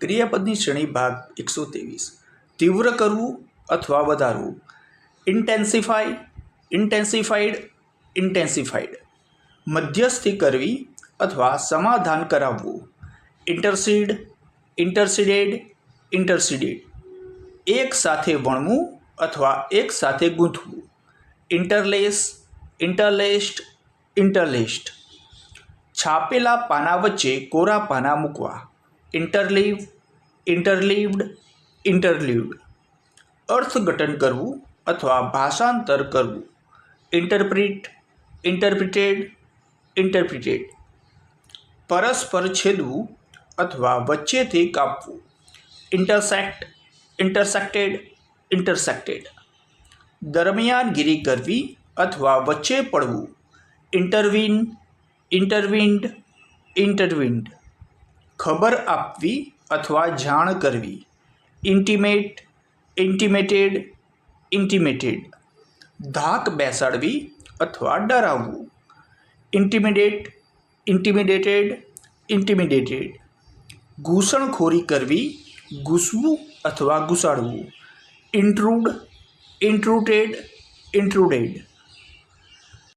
ક્રિયાપદની શ્રેણી ભાગ 123. તીવ્ર કરવું અથવા વધારવું. ઇન્ટેન્સિફાઈ, ઇન્ટેન્સિફાઈડ, ઇન્ટેન્સિફાઈડ. મધ્યસ્થી કરવી અથવા સમાધાન કરાવવું. ઇન્ટરસીડ, ઇન્ટરસીડેડ, ઇન્ટરસીડેડ. એક સાથે વણવું અથવા એક સાથે ગૂંથવું. ઇન્ટરલેસ, ઇન્ટરલેસ્ડ, ઇન્ટરલેસ્ડ. છાપેલા પાના વચ્ચે કોરા પાના મૂકવા. ઇન્ટરલીવ, ઇન્ટરલીવ્ડ, ઇન્ટરલીવ્ડ. અર્થઘટન કરવું અથવા ભાષાંતર કરવું. ઇન્ટરપ્રિટ, ઇન્ટરપ્રિટેડ, ઇન્ટરપ્રિટેડ. પરસ્પર છેદવું અથવા વચ્ચેથી કાપવું. ઇન્ટરસેક્ટ, ઇન્ટરસેક્ટેડ, ઇન્ટરસેક્ટેડ. દરમિયાનગીરી કરવી અથવા વચ્ચે પડવું. ઇન્ટરવીન, ઇન્ટરવીન્ડ, ઇન્ટરવીન્ડ. ખબર આપવી અથવા જાણ કરવી. ઇન્ટિમેટ, ઇન્ટિમેટેડ, ઇન્ટિમેટેડ. ધાક બેસાડવી અથવા ડરાવવું. ઇન્ટિમિડેટ, ઇન્ટિમિડેટેડ, ઇન્ટિમિડેટેડ. ઘૂસણખોરી કરવી, ઘૂસવું અથવા ઘુસાડવું. ઇન્ટ્રુડ, ઇન્ટ્રુટેડ, ઇન્ટ્રુડેડ.